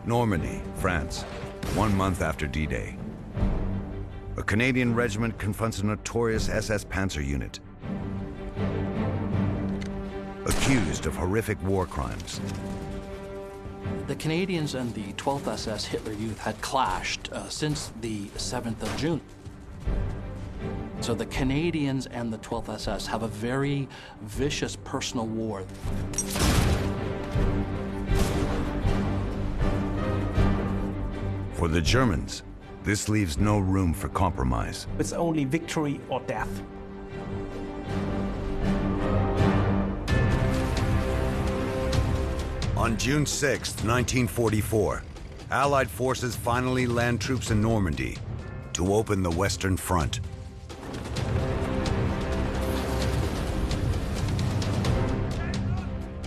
Normandy, France, 1 month after D-Day. A Canadian regiment confronts a notorious SS Panzer unit, accused of horrific war crimes. The Canadians and the 12th SS Hitler Youth had clashed since the 7th of June. So the Canadians and the 12th SS have a very vicious personal war. For the Germans, this leaves no room for compromise. It's only victory or death. On June 6, 1944, Allied forces finally land troops in Normandy to open the Western Front.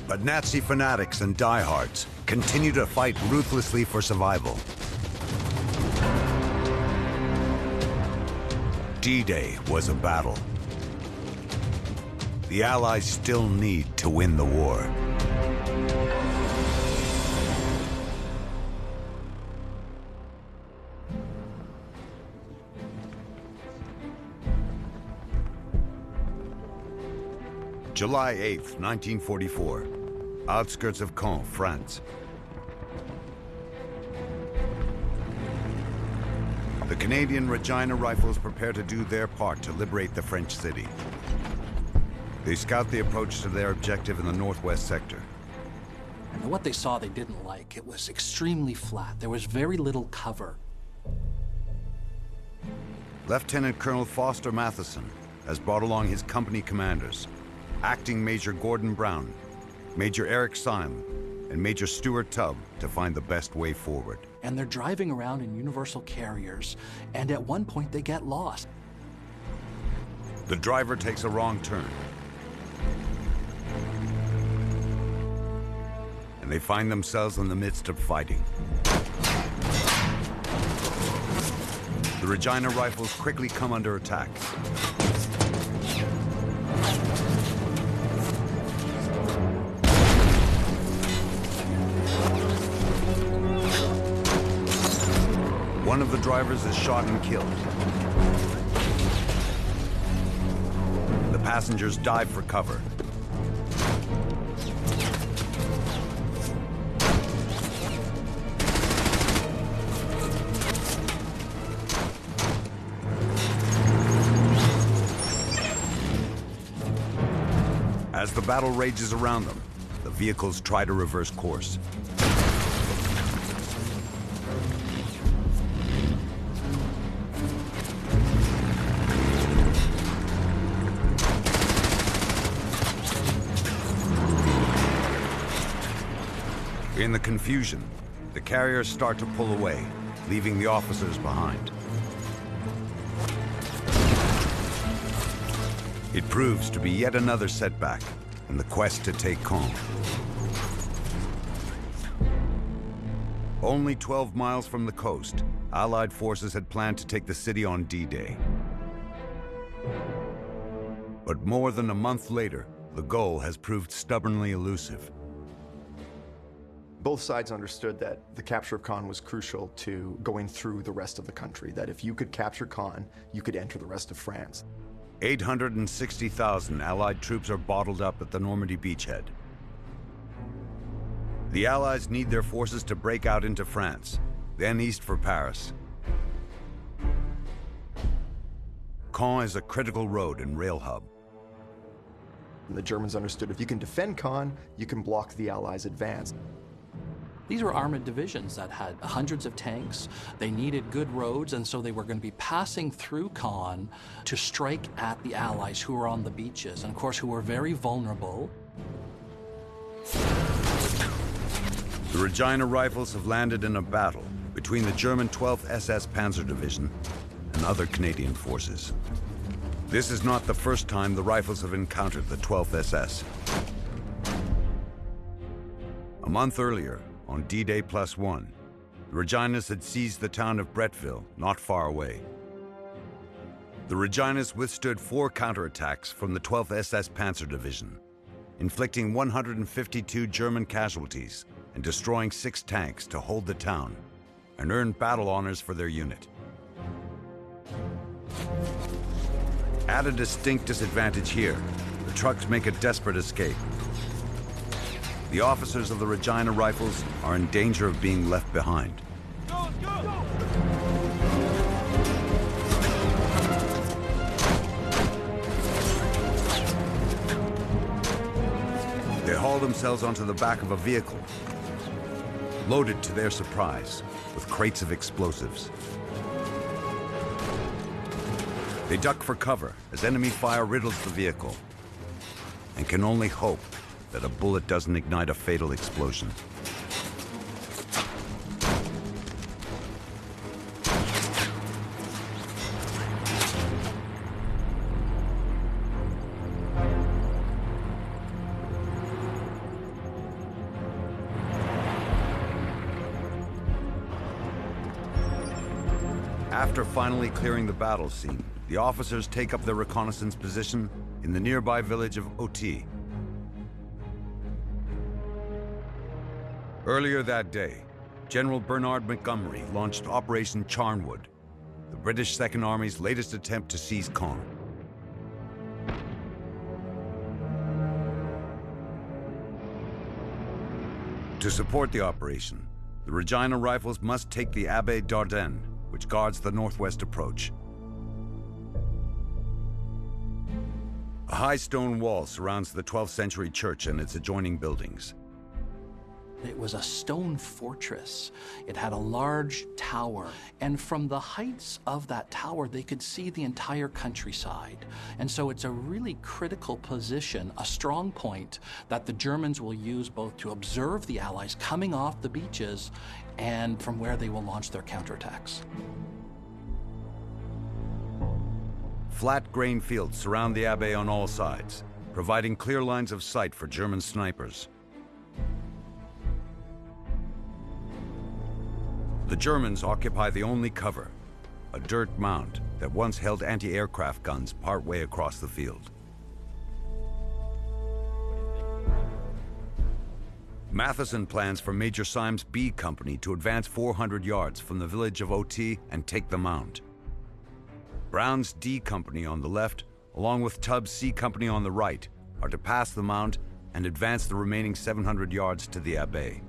But Nazi fanatics and diehards continue to fight ruthlessly for survival. D-Day was a battle. The Allies still need to win the war. July 8, 1944, outskirts of Caen, France. The Canadian Regina Rifles prepare to do their part to liberate the French city. They scout the approach to their objective in the northwest sector. And what they saw they didn't like. It was extremely flat. There was very little cover. Lieutenant Colonel Foster Matheson has brought along his company commanders, Acting Major Gordon Brown, Major Eric Syme, and Major Stuart Tubb, to find the best way forward. And they're driving around in universal carriers, and at one point they get lost. The driver takes a wrong turn, and they find themselves in the midst of fighting. The Regina Rifles quickly come under attack. One of the drivers is shot and killed. The passengers dive for cover. As the battle rages around them, the vehicles try to reverse course. In the confusion, the carriers start to pull away, leaving the officers behind. It proves to be yet another setback in the quest to take Caen. Only 12 miles from the coast, Allied forces had planned to take the city on D-Day. But more than a month later, the goal has proved stubbornly elusive. Both sides understood that the capture of Caen was crucial to going through the rest of the country, that if you could capture Caen, you could enter the rest of France. 860,000 Allied troops are bottled up at the Normandy beachhead. The Allies need their forces to break out into France, then east for Paris. Caen is a critical road and rail hub. And the Germans understood if you can defend Caen, you can block the Allies' advance. These were armored divisions that had hundreds of tanks. They needed good roads, and so they were going to be passing through Caen to strike at the Allies who were on the beaches, and of course who were very vulnerable. The Regina Rifles have landed in a battle between the German 12th SS Panzer Division and other Canadian forces. This is not the first time the Rifles have encountered the 12th SS. A month earlier, on D-Day +1, the Reginas had seized the town of Bretteville, not far away. The Reginas withstood 4 counterattacks from the 12th SS Panzer Division, inflicting 152 German casualties and destroying 6 tanks to hold the town and earn battle honors for their unit. At a distinct disadvantage here, the trucks make a desperate escape. The officers of the Regina Rifles are in danger of being left behind. They haul themselves onto the back of a vehicle, loaded to their surprise with crates of explosives. They duck for cover as enemy fire riddles the vehicle and can only hope that a bullet doesn't ignite a fatal explosion. After finally clearing the battle scene, the officers take up their reconnaissance position in the nearby village of Oti. Earlier that day, General Bernard Montgomery launched Operation Charnwood, the British Second Army's latest attempt to seize Caen. To support the operation, the Regina Rifles must take the Abbaye d'Ardenne, which guards the northwest approach. A high stone wall surrounds the 12th century church and its adjoining buildings. It was a stone fortress. It had a large tower, and from the heights of that tower, they could see the entire countryside. And so it's a really critical position, a strong point that the Germans will use both to observe the Allies coming off the beaches and from where they will launch their counterattacks. Flat grain fields surround the Abbaye on all sides, providing clear lines of sight for German snipers. The Germans occupy the only cover, a dirt mound that once held anti-aircraft guns partway across the field. Matheson plans for Major Symes' B Company to advance 400 yards from the village of Oti and take the mound. Brown's D Company on the left, along with Tubbs' C Company on the right, are to pass the mound and advance the remaining 700 yards to the Abbaye.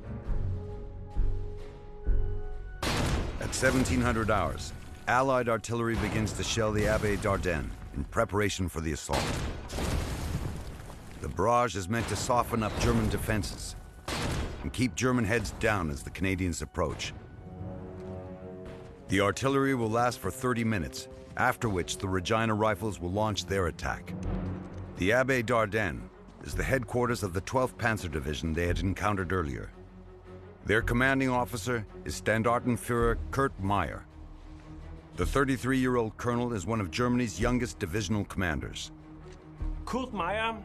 At 1700 hours, Allied artillery begins to shell the Abbaye d'Ardenne in preparation for the assault. The barrage is meant to soften up German defenses and keep German heads down as the Canadians approach. The artillery will last for 30 minutes, after which the Regina Rifles will launch their attack. The Abbaye d'Ardenne is the headquarters of the 12th Panzer Division they had encountered earlier. Their commanding officer is Standartenführer Kurt Meyer. The 33-year-old colonel is one of Germany's youngest divisional commanders. Kurt Meyer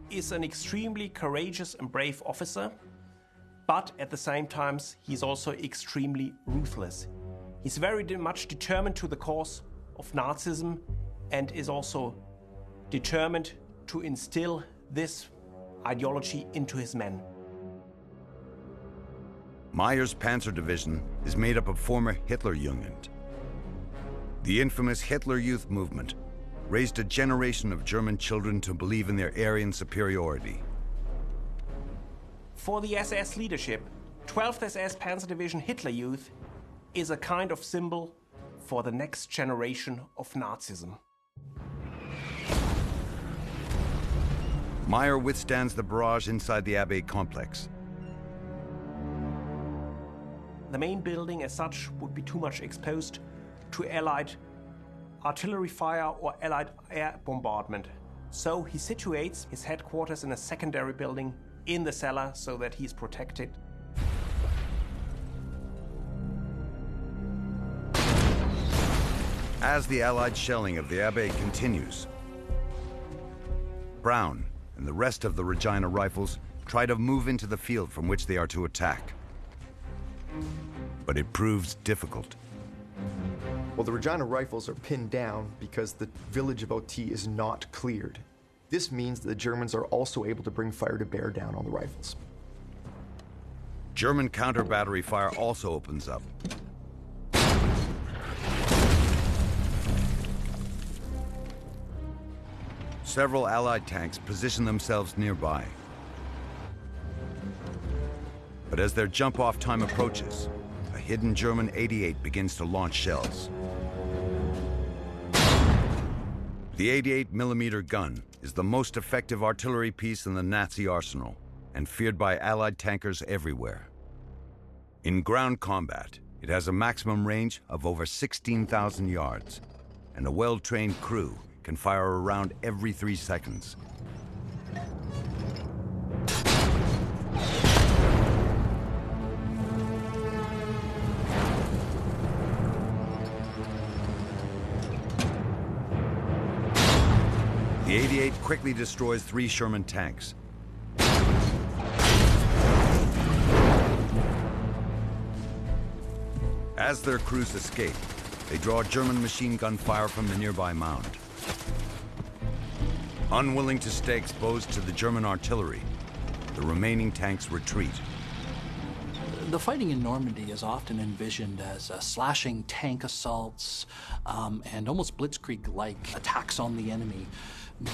is an extremely courageous and brave officer, but at the same time, he's also extremely ruthless. He's very much determined to the cause of Nazism and is also determined to instill this ideology into his men. Meyer's Panzer Division is made up of former Hitler Jugend. The infamous Hitler Youth movement raised a generation of German children to believe in their Aryan superiority. For the SS leadership, 12th SS Panzer Division Hitler Youth is a kind of symbol for the next generation of Nazism. Meyer withstands the barrage inside the Abbaye complex. The main building as such would be too much exposed to Allied artillery fire or Allied air bombardment. So he situates his headquarters in a secondary building in the cellar so that he's protected. As the Allied shelling of the Abbaye continues, Brown and the rest of the Regina Rifles try to move into the field from which they are to attack. But it proves difficult. Well, the Regina Rifles are pinned down because the village of Oti is not cleared. This means that the Germans are also able to bring fire to bear down on the rifles. German counter-battery fire also opens up. Several Allied tanks position themselves nearby. But as their jump-off time approaches, a hidden German 88 begins to launch shells. The 88mm gun is the most effective artillery piece in the Nazi arsenal and feared by Allied tankers everywhere. In ground combat, it has a maximum range of over 16,000 yards, and a well-trained crew can fire a round every 3 seconds. The 88 quickly destroys 3 Sherman tanks. As their crews escape, they draw German machine gun fire from the nearby mound. Unwilling to stay exposed to the German artillery, the remaining tanks retreat. The fighting in Normandy is often envisioned as slashing tank assaults and almost blitzkrieg-like attacks on the enemy.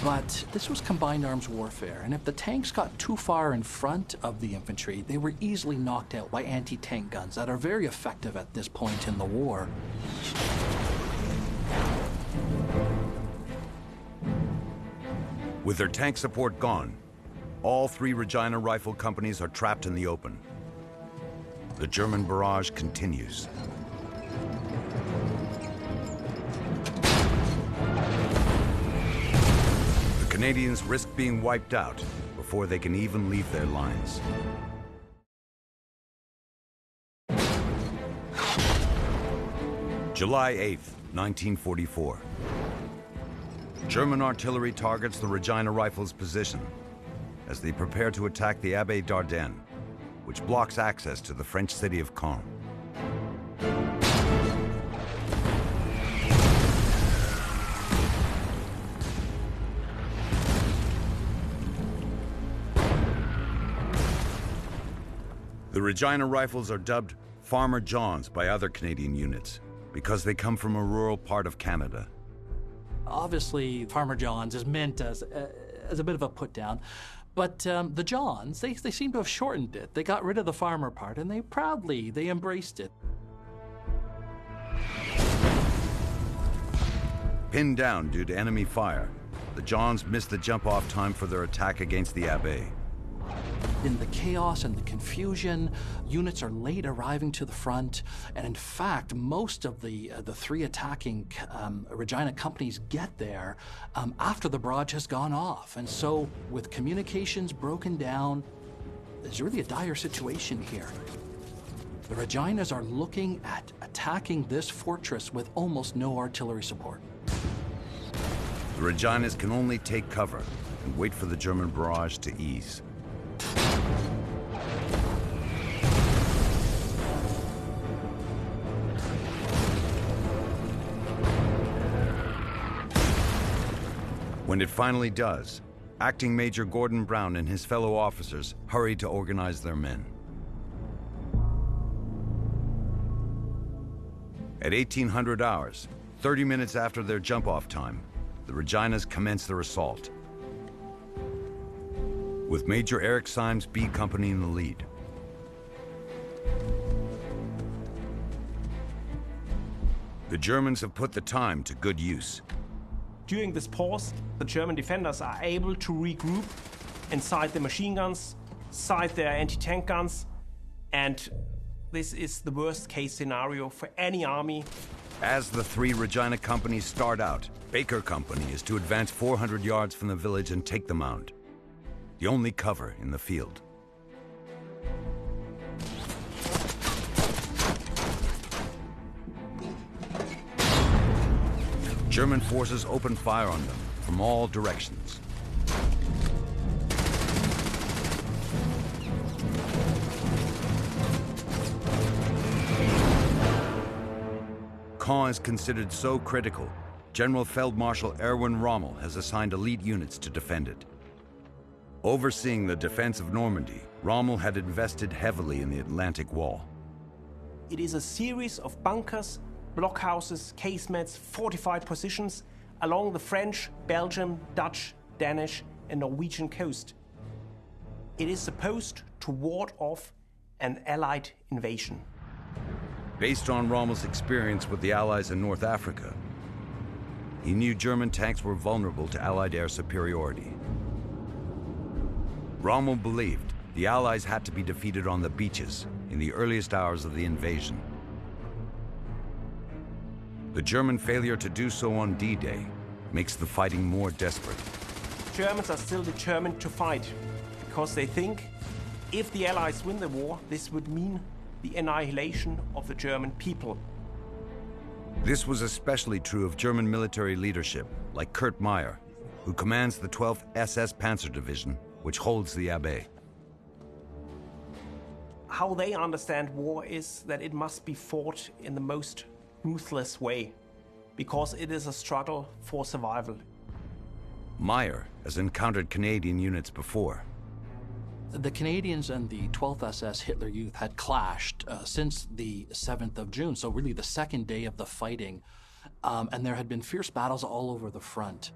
But this was combined arms warfare, and if the tanks got too far in front of the infantry, they were easily knocked out by anti-tank guns that are very effective at this point in the war. With their tank support gone, all 3 Regina rifle companies are trapped in the open. The German barrage continues. The Canadians risk being wiped out before they can even leave their lines. July 8th, 1944. German artillery targets the Regina Rifles' position as they prepare to attack the Abbaye d'Ardennes, which blocks access to the French city of Caen. The Regina Rifles are dubbed Farmer Johns by other Canadian units because they come from a rural part of Canada. Obviously, Farmer John's is meant as a bit of a put-down, but the Johns, they seem to have shortened it. They got rid of the farmer part, and they embraced it. Pinned down due to enemy fire, the Johns missed the jump-off time for their attack against the Abbaye. In the chaos and the confusion, units are late arriving to the front, and in fact, most of the 3 attacking Regina companies get there after the barrage has gone off. And so, with communications broken down, there's really a dire situation here. The Reginas are looking at attacking this fortress with almost no artillery support. The Reginas can only take cover and wait for the German barrage to ease. When it finally does, Acting Major Gordon Brown and his fellow officers hurry to organize their men. At 1800 hours, 30 minutes after their jump-off time, the Reginas commence their assault, with Major Eric Symes' B Company in the lead. The Germans have put the time to good use. During this pause, the German defenders are able to regroup inside the machine guns, inside their anti-tank guns, and this is the worst-case scenario for any army. As the 3 Regina companies start out, Baker Company is to advance 400 yards from the village and take the mound, the only cover in the field. German forces open fire on them from all directions. Caen is considered so critical, General Feldmarschall Erwin Rommel has assigned elite units to defend it. Overseeing the defense of Normandy, Rommel had invested heavily in the Atlantic Wall. It is a series of bunkers, blockhouses, casemates, fortified positions along the French, Belgian, Dutch, Danish, and Norwegian coast. It is supposed to ward off an Allied invasion. Based on Rommel's experience with the Allies in North Africa, he knew German tanks were vulnerable to Allied air superiority. Rommel believed the Allies had to be defeated on the beaches in the earliest hours of the invasion. The German failure to do so on D-Day makes the fighting more desperate. Germans are still determined to fight because they think if the Allies win the war, this would mean the annihilation of the German people. This was especially true of German military leadership, like Kurt Meyer, who commands the 12th SS Panzer Division, which holds the Abbaye. How they understand war is that it must be fought in the most ruthless way, because it is a struggle for survival. Meyer has encountered Canadian units before. The Canadians and the 12th SS Hitler Youth had clashed since the 7th of June, so really the second day of the fighting, and there had been fierce battles all over the front.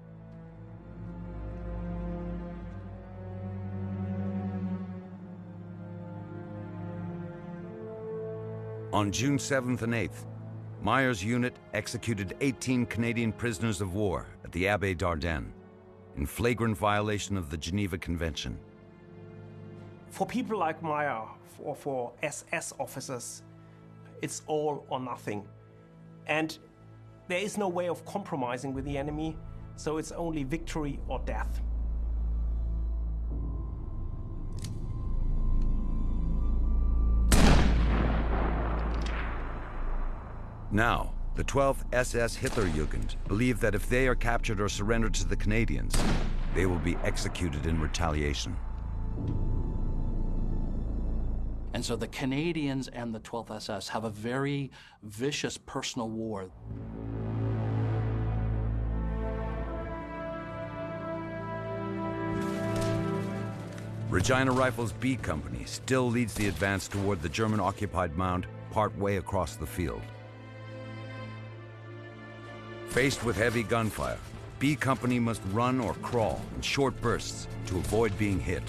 On June 7th and 8th, Meyer's unit executed 18 Canadian prisoners of war at the Abbaye d'Ardennes, in flagrant violation of the Geneva Convention. For people like Meyer, or for SS officers, it's all or nothing. And there is no way of compromising with the enemy, so it's only victory or death. Now, the 12th SS Hitlerjugend believe that if they are captured or surrendered to the Canadians, they will be executed in retaliation. And so the Canadians and the 12th SS have a very vicious personal war. Regina Rifles B Company still leads the advance toward the German-occupied mound partway across the field. Faced with heavy gunfire, B Company must run or crawl in short bursts to avoid being hit.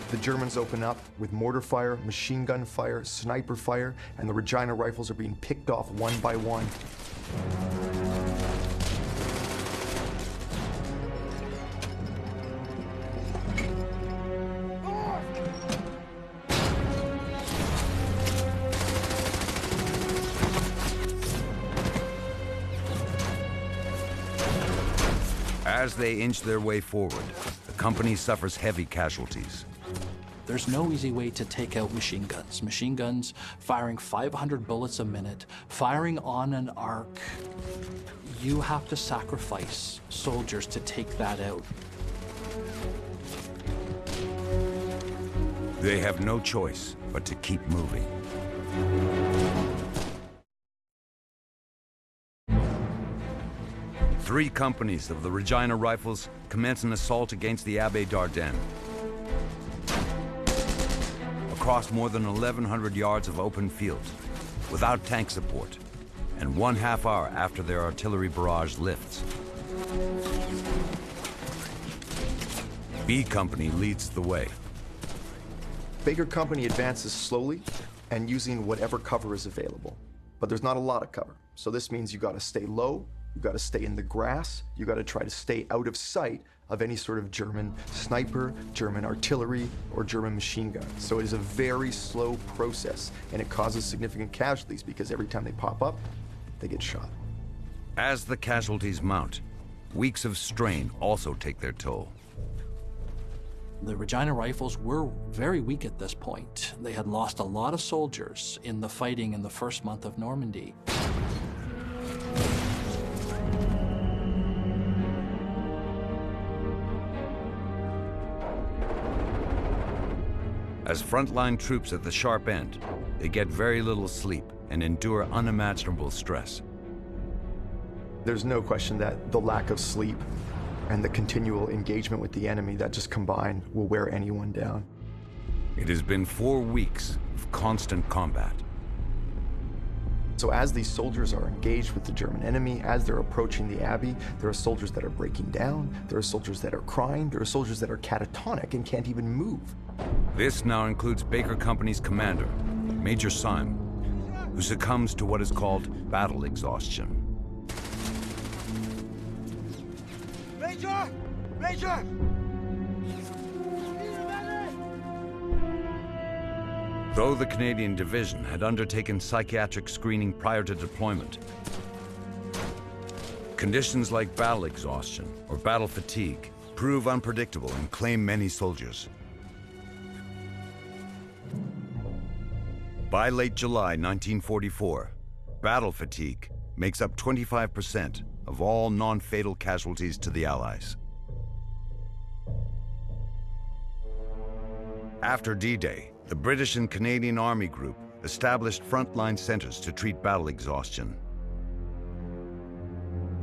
The Germans open up with mortar fire, machine gun fire, sniper fire, and the Regina Rifles are being picked off one by one. As they inch their way forward, the company suffers heavy casualties. There's no easy way to take out machine guns. Machine guns firing 500 bullets a minute, firing on an arc. You have to sacrifice soldiers to take that out. They have no choice but to keep moving. Three companies of the Regina Rifles commence an assault against the Abbaye d'Ardennes. Across more than 1,100 yards of open field, without tank support, and 1/2 hour after their artillery barrage lifts. B Company leads the way. Baker Company advances slowly and using whatever cover is available. But there's not a lot of cover. So this means you gotta stay low, you gotta stay in the grass, you gotta try to stay out of sight of any sort of German sniper, German artillery, or German machine gun. So it is a very slow process, and it causes significant casualties because every time they pop up, they get shot. As the casualties mount, weeks of strain also take their toll. The Regina Rifles were very weak at this point. They had lost a lot of soldiers in the fighting in the first month of Normandy. As frontline troops at the sharp end, they get very little sleep and endure unimaginable stress. There's no question that the lack of sleep and the continual engagement with the enemy that just combined will wear anyone down. It has been 4 weeks of constant combat. So as these soldiers are engaged with the German enemy, as they're approaching the Abbey, there are soldiers that are breaking down, there are soldiers that are crying, there are soldiers that are catatonic and can't even move. This now includes Baker Company's commander, Major Syme, who succumbs to what is called battle exhaustion. Major! Major! Though the Canadian Division had undertaken psychiatric screening prior to deployment, conditions like battle exhaustion or battle fatigue prove unpredictable and claim many soldiers. By late July 1944, battle fatigue makes up 25% of all non-fatal casualties to the Allies. After D-Day, the British and Canadian Army Group established frontline centers to treat battle exhaustion.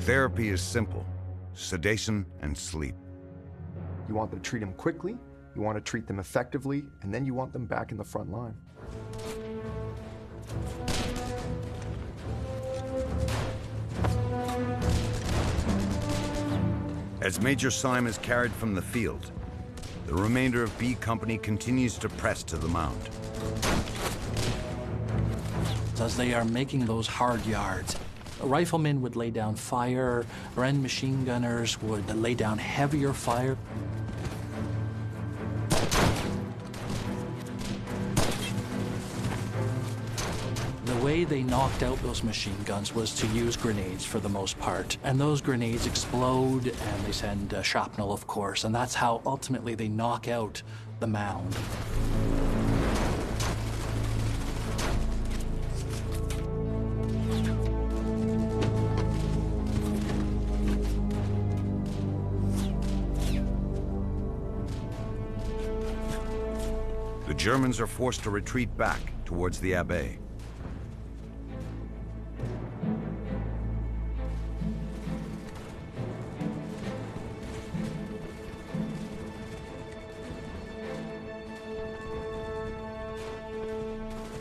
Therapy is simple: sedation and sleep. You want to treat them quickly, you want to treat them effectively, and then you want them back in the front line. As Major Syme is carried from the field, the remainder of B Company continues to press to the mound. As they are making those hard yards, riflemen would lay down fire, Bren machine gunners would lay down heavier fire. The way they knocked out those machine guns was to use grenades for the most part. And those grenades explode and they send shrapnel, of course, and that's how ultimately they knock out the mound. The Germans are forced to retreat back towards the Abbey.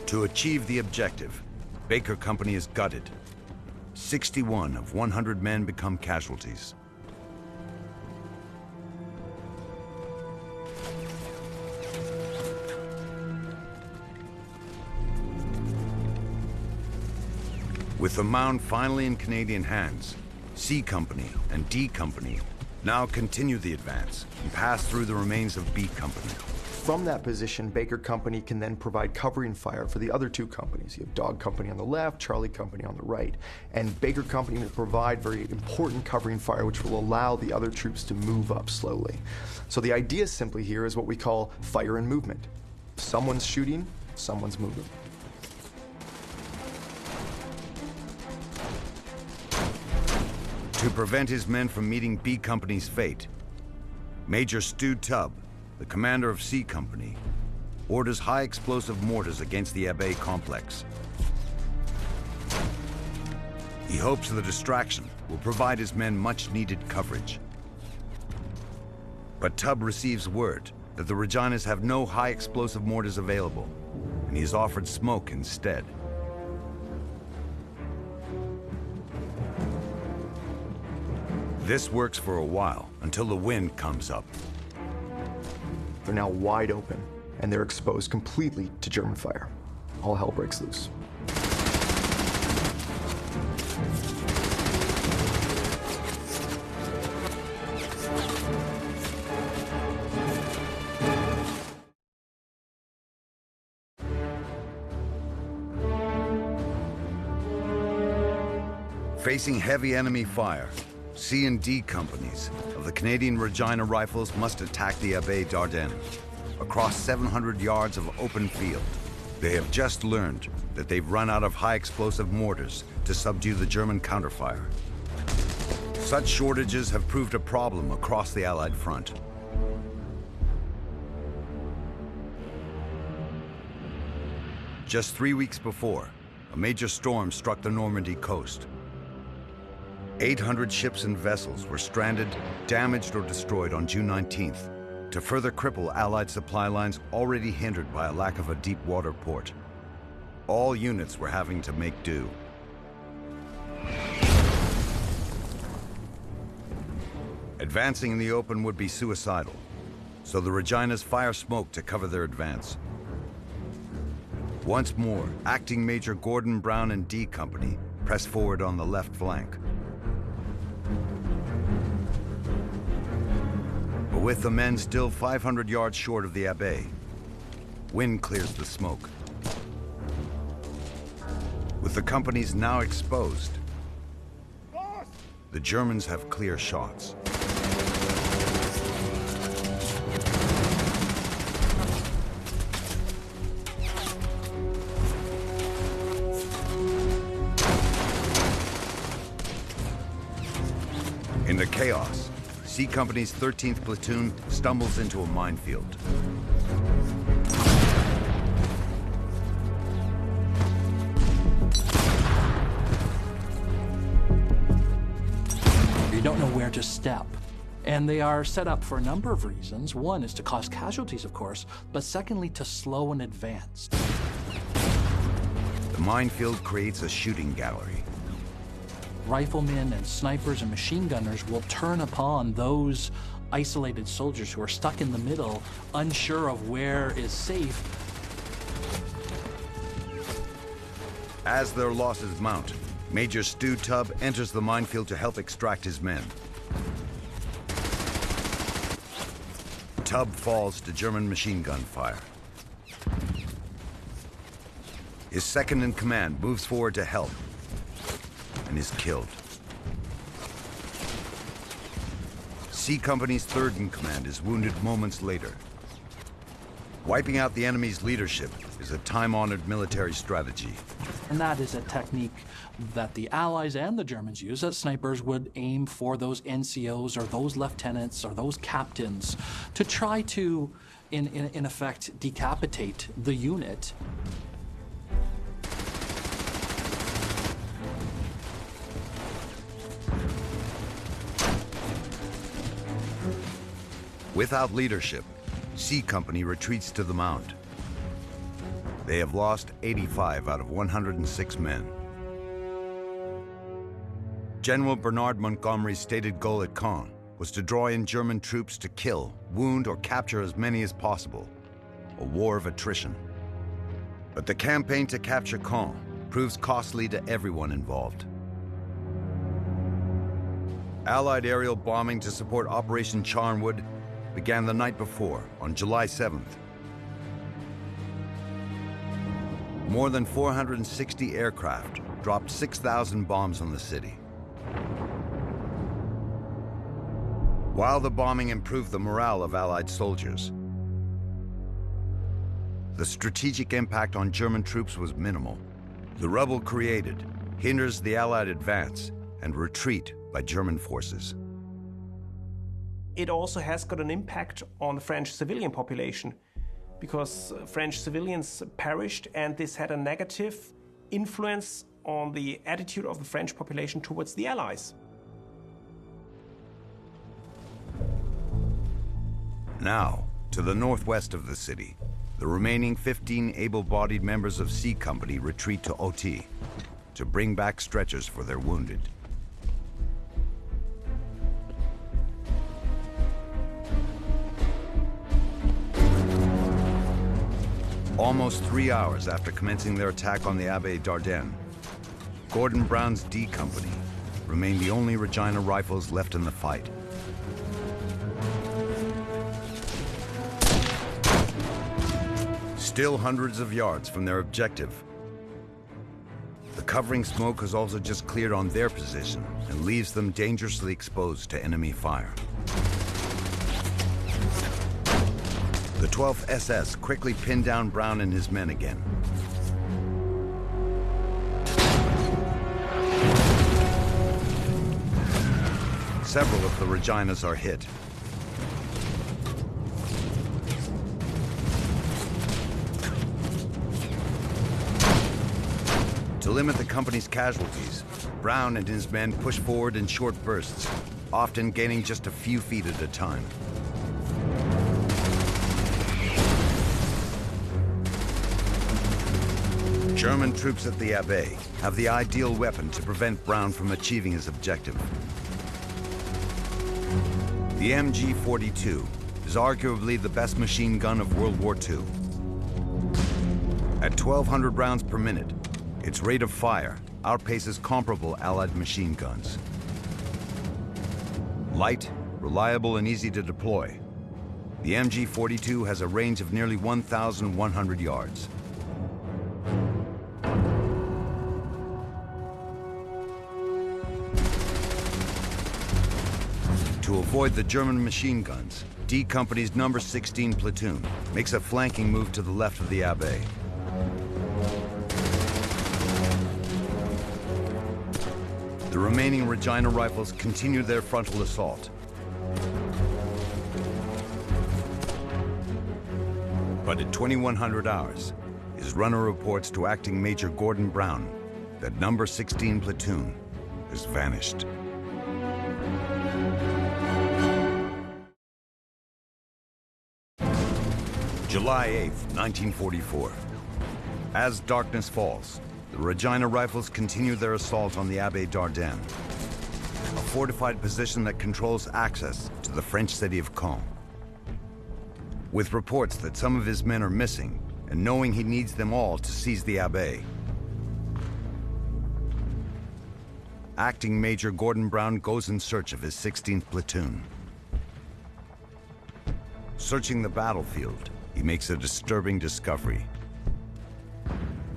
To achieve the objective, Baker Company is gutted. 61 of 100 men become casualties. With the mound finally in Canadian hands, C Company and D Company now continue the advance and pass through the remains of B Company. From that position, Baker Company can then provide covering fire for the other two companies. You have Dog Company on the left, Charlie Company on the right. And Baker Company will provide very important covering fire which will allow the other troops to move up slowly. So the idea simply here is what we call fire and movement. Someone's shooting, someone's moving. To prevent his men from meeting B Company's fate, Major Stu Tubb, the commander of C Company, orders high-explosive mortars against the Abbey complex. He hopes the distraction will provide his men much-needed coverage. But Tubb receives word that the Reginas have no high-explosive mortars available, and he is offered smoke instead. This works for a while, until the wind comes up. They're now wide open, and they're exposed completely to German fire. All hell breaks loose. Facing heavy enemy fire, C and D companies of the Canadian Regina Rifles must attack the Abbey d'Ardennes across 700 yards of open field. They have just learned that they've run out of high-explosive mortars to subdue the German counterfire. Such shortages have proved a problem across the Allied front. Just 3 weeks before, a major storm struck the Normandy coast. 800 ships and vessels were stranded, damaged, or destroyed on June 19th to further cripple Allied supply lines already hindered by a lack of a deep water port. All units were having to make do. Advancing in the open would be suicidal, so the Reginas fire smoke to cover their advance. Once more, Acting Major Gordon Brown and D Company pressed forward on the left flank. But with the men still 500 yards short of the Abbaye, wind clears the smoke. With the companies now exposed, the Germans have clear shots. In the chaos, C Company's 13th platoon stumbles into a minefield. You don't know where to step. And they are set up for a number of reasons. One is to cause casualties, of course, but secondly, to slow an advance. The minefield creates a shooting gallery. Riflemen and snipers and machine gunners will turn upon those isolated soldiers who are stuck in the middle, unsure of where is safe. As their losses mount, Major Stu Tubb enters the minefield to help extract his men. Tubb falls to German machine gun fire. His second-in-command moves forward to help and is killed. C Company's third-in-command is wounded moments later. Wiping out the enemy's leadership is a time-honored military strategy. And that is a technique that the Allies and the Germans use, that snipers would aim for those NCOs or those lieutenants or those captains to try to, in effect, decapitate the unit. Without leadership, C Company retreats to the mound. They have lost 85 out of 106 men. General Bernard Montgomery's stated goal at Caen was to draw in German troops to kill, wound, or capture as many as possible. A war of attrition. But the campaign to capture Caen proves costly to everyone involved. Allied aerial bombing to support Operation Charnwood began the night before, on July 7th. More than 460 aircraft dropped 6,000 bombs on the city. While the bombing improved the morale of Allied soldiers, the strategic impact on German troops was minimal. The rubble created hinders the Allied advance and retreat by German forces. It also has got an impact on the French civilian population because French civilians perished, and this had a negative influence on the attitude of the French population towards the Allies. Now, to the northwest of the city, the remaining 15 able-bodied members of C Company retreat to Oti to bring back stretchers for their wounded. Almost 3 hours after commencing their attack on the Abbaye d'Ardennes, Gordon Brown's D Company remained the only Regina Rifles left in the fight. Still hundreds of yards from their objective, the covering smoke has also just cleared on their position and leaves them dangerously exposed to enemy fire. The 12th SS quickly pinned down Brown and his men again. Several of the Reginas are hit. To limit the company's casualties, Brown and his men push forward in short bursts, often gaining just a few feet at a time. German troops at the Abbaye have the ideal weapon to prevent Brown from achieving his objective. The MG-42 is arguably the best machine gun of World War II. At 1,200 rounds per minute, its rate of fire outpaces comparable Allied machine guns. Light, reliable, and easy to deploy, the MG-42 has a range of nearly 1,100 yards. To avoid the German machine guns, D Company's number 16 platoon makes a flanking move to the left of the Abbaye. The remaining Regina Rifles continue their frontal assault. But at 2100 hours, his runner reports to Acting Major Gordon Brown that number 16 platoon has vanished. July 8th, 1944. As darkness falls, the Regina Rifles continue their assault on the Abbaye d'Ardenne, a fortified position that controls access to the French city of Caen. With reports that some of his men are missing, and knowing he needs them all to seize the Abbaye, Acting Major Gordon Brown goes in search of his 16th platoon. Searching the battlefield, he makes a disturbing discovery.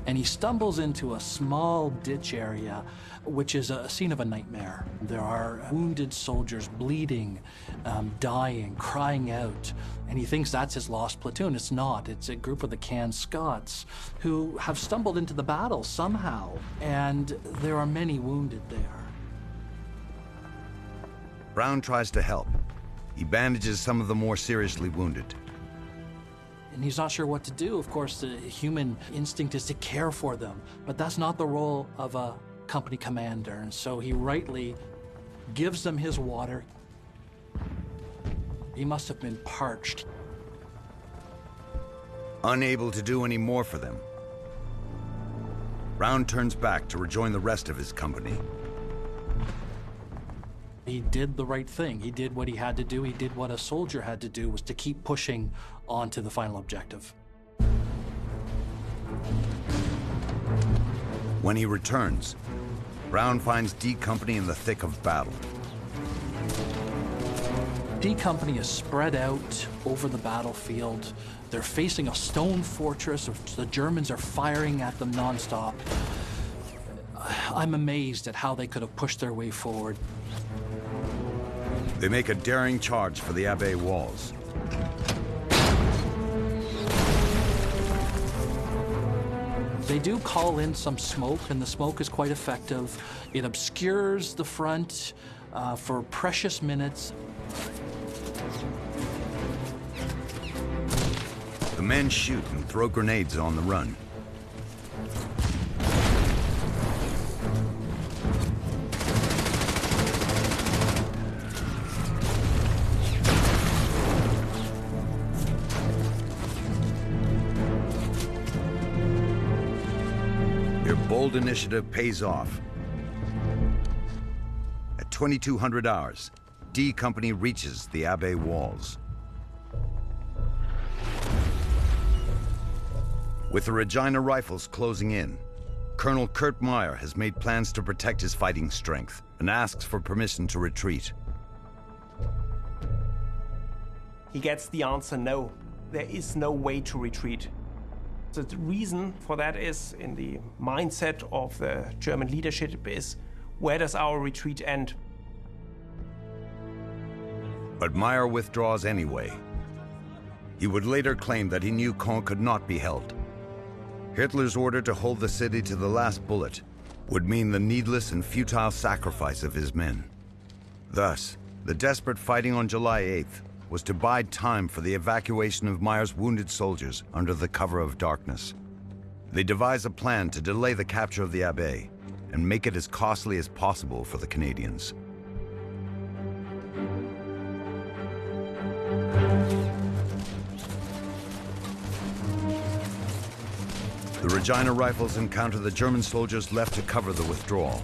And he stumbles into a small ditch area, which is a scene of a nightmare. There are wounded soldiers bleeding, dying, crying out, and he thinks that's his lost platoon. It's not. It's a group of the Caen Scots who have stumbled into the battle somehow, and there are many wounded there. Brown tries to help. He bandages some of the more seriously wounded. And he's not sure what to do. Of course, the human instinct is to care for them, but that's not the role of a company commander. And so he rightly gives them his water. He must have been parched. Unable to do any more for them, Brown turns back to rejoin the rest of his company. He did the right thing. He did what he had to do. He did what a soldier had to do, was to keep pushing on to the final objective. When he returns, Brown finds D Company in the thick of battle. D Company is spread out over the battlefield. They're facing a stone fortress. The Germans are firing at them nonstop. I'm amazed at how they could have pushed their way forward. They make a daring charge for the Abbaye walls. They do call in some smoke, and the smoke is quite effective. It obscures the front for precious minutes. The men shoot and throw grenades on the run. Their bold initiative pays off. At 2200 hours, D Company reaches the Abbaye walls. With the Regina Rifles closing in, Colonel Kurt Meyer has made plans to protect his fighting strength and asks for permission to retreat. He gets the answer no. There is no way to retreat. The reason for that is, in the mindset of the German leadership, is where does our retreat end? But Meyer withdraws anyway. He would later claim that he knew Caen could not be held. Hitler's order to hold the city to the last bullet would mean the needless and futile sacrifice of his men. Thus, the desperate fighting on July 8th was to bide time for the evacuation of Meyer's wounded soldiers under the cover of darkness. They devise a plan to delay the capture of the Abbaye and make it as costly as possible for the Canadians. The Regina Rifles encounter the German soldiers left to cover the withdrawal.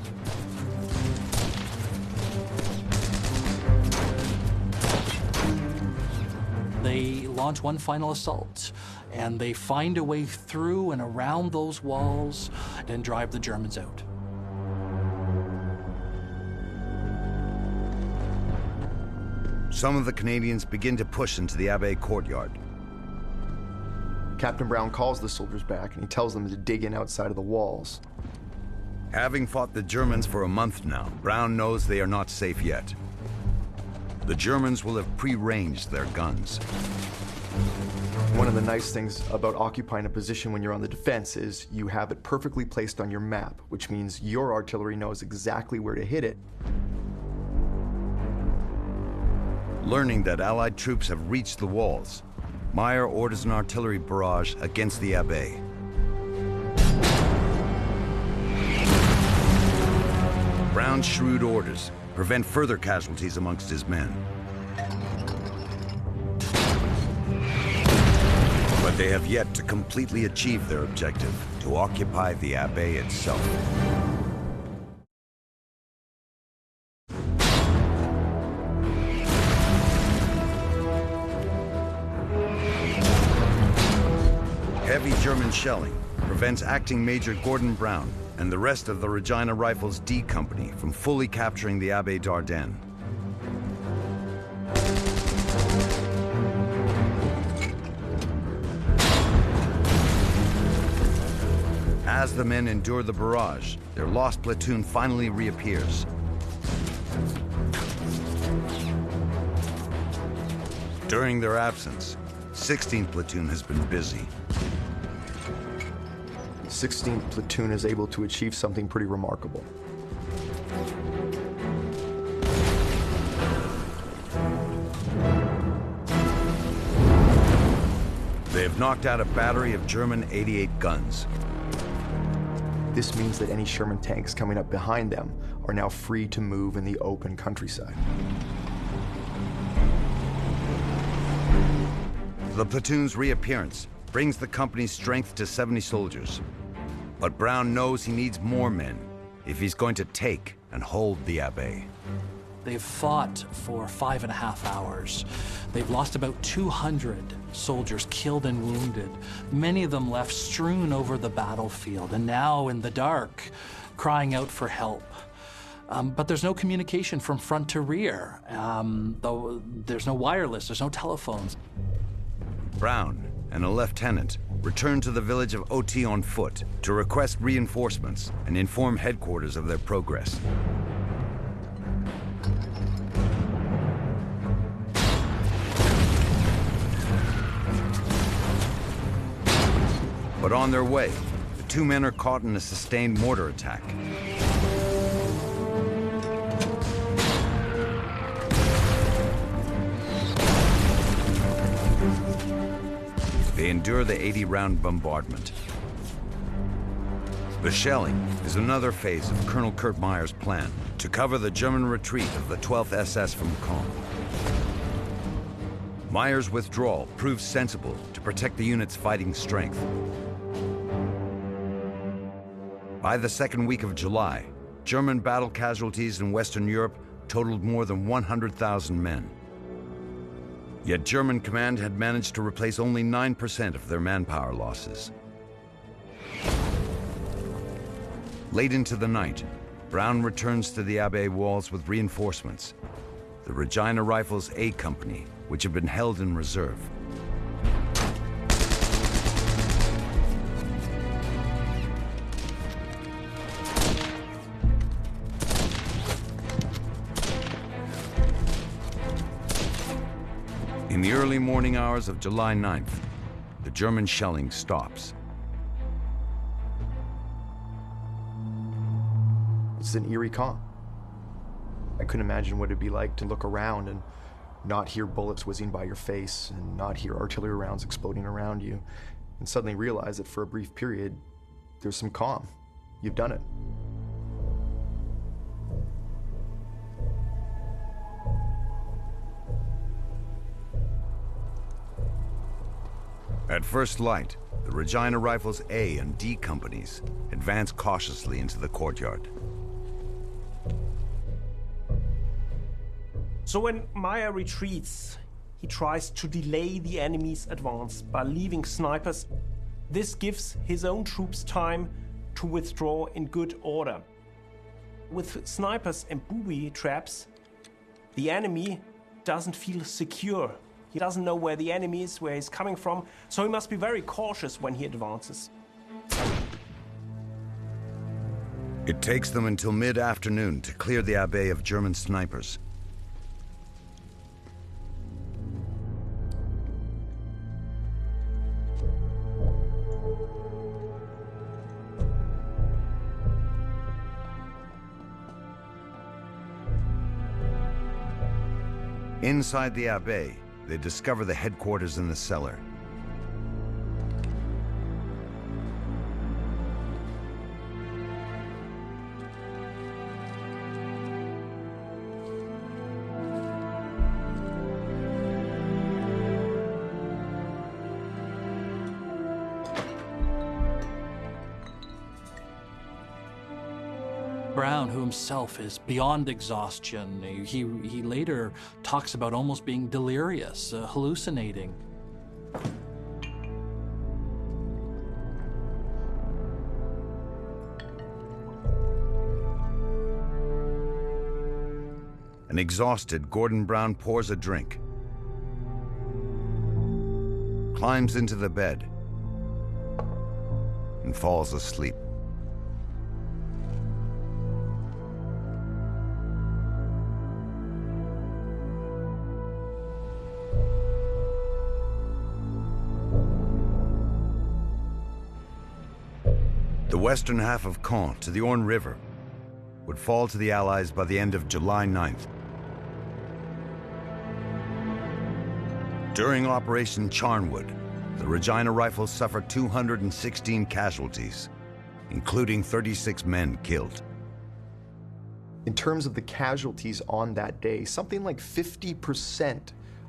They launch one final assault, and they find a way through and around those walls and drive the Germans out. Some of the Canadians begin to push into the Abbaye courtyard. Captain Brown calls the soldiers back and he tells them to dig in outside of the walls. Having fought the Germans for a month now, Brown knows they are not safe yet. The Germans will have pre-ranged their guns. One of the nice things about occupying a position when you're on the defense is you have it perfectly placed on your map, which means your artillery knows exactly where to hit it. Learning that Allied troops have reached the walls, Meyer orders an artillery barrage against the Abbaye. Brown's shrewd orders prevent further casualties amongst his men. But they have yet to completely achieve their objective, to occupy the Abbaye itself. Heavy German shelling prevents Acting Major Gordon Brown and the rest of the Regina Rifles D Company from fully capturing the Abbaye d'Ardennes. As the men endure the barrage, their lost platoon finally reappears. During their absence, 16th Platoon has been busy. 16th Platoon is able to achieve something pretty remarkable. They have knocked out a battery of German 88 guns. This means that any Sherman tanks coming up behind them are now free to move in the open countryside. The platoon's reappearance brings the company's strength to 70 soldiers. But Brown knows he needs more men if he's going to take and hold the Abbaye. They've fought for 5.5 hours. They've lost about 200 soldiers killed and wounded, many of them left strewn over the battlefield, and now in the dark, crying out for help. But there's no communication from front to rear. Though there's no wireless, there's no telephones. Brown and a lieutenant return to the village of Oti on foot to request reinforcements and inform headquarters of their progress. But on their way, the two men are caught in a sustained mortar attack. They endure the 80-round bombardment. The shelling is another phase of Colonel Kurt Meyer's plan to cover the German retreat of the 12th SS from Caen. Meyer's withdrawal proves sensible to protect the unit's fighting strength. By the second week of July, German battle casualties in Western Europe totaled more than 100,000 men. Yet German command had managed to replace only 9% of their manpower losses. Late into the night, Brown returns to the Abbaye walls with reinforcements, the Regina Rifles A Company, which had been held in reserve. In the early morning hours of July 9th, the German shelling stops. It's an eerie calm. I couldn't imagine what it'd be like to look around and not hear bullets whizzing by your face and not hear artillery rounds exploding around you, and suddenly realize that for a brief period, there's some calm. You've done it. At first light, the Regina Rifles A and D companies advance cautiously into the courtyard. So when Meyer retreats, he tries to delay the enemy's advance by leaving snipers. This gives his own troops time to withdraw in good order. With snipers and booby traps, the enemy doesn't feel secure. He doesn't know where the enemy is, where he's coming from, so he must be very cautious when he advances. It takes them until mid-afternoon to clear the Abbaye of German snipers. Inside the Abbaye, they discover the headquarters in the cellar. Brown, who himself is beyond exhaustion, he later talks about almost being delirious, hallucinating. An exhausted Gordon Brown pours a drink, climbs into the bed, and falls asleep. The western half of Caen to the Orne River would fall to the Allies by the end of July 9th. During Operation Charnwood, the Regina Rifles suffered 216 casualties, including 36 men killed. In terms of the casualties on that day, something like 50%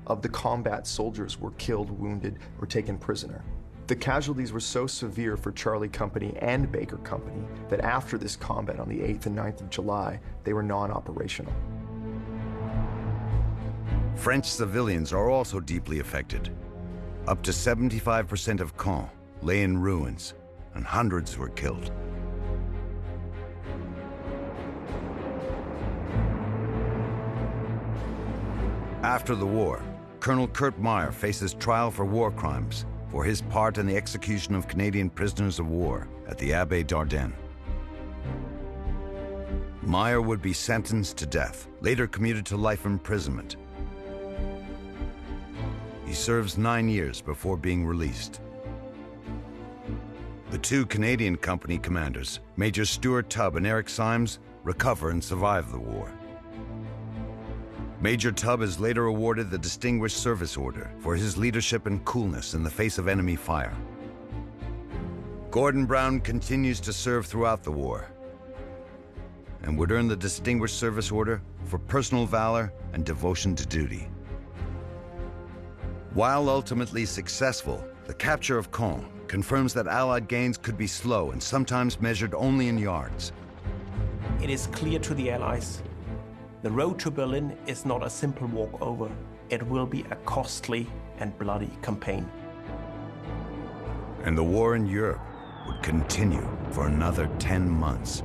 of the combat soldiers were killed, wounded, or taken prisoner. The casualties were so severe for Charlie Company and Baker Company that after this combat on the 8th and 9th of July, they were non-operational. French civilians are also deeply affected. Up to 75% of Caen lay in ruins, and hundreds were killed. After the war, Colonel Kurt Meyer faces trial for war crimes for his part in the execution of Canadian prisoners of war at the Abbaye d'Ardennes. Meyer would be sentenced to death, later commuted to life imprisonment. He serves 9 years before being released. The two Canadian company commanders, Major Stuart Tubb and Eric Symes, recover and survive the war. Major Tubb is later awarded the Distinguished Service Order for his leadership and coolness in the face of enemy fire. Gordon Brown continues to serve throughout the war and would earn the Distinguished Service Order for personal valor and devotion to duty. While ultimately successful, the capture of Caen confirms that Allied gains could be slow and sometimes measured only in yards. It is clear to the Allies the road to Berlin is not a simple walkover. It will be a costly and bloody campaign. And the war in Europe would continue for another 10 months.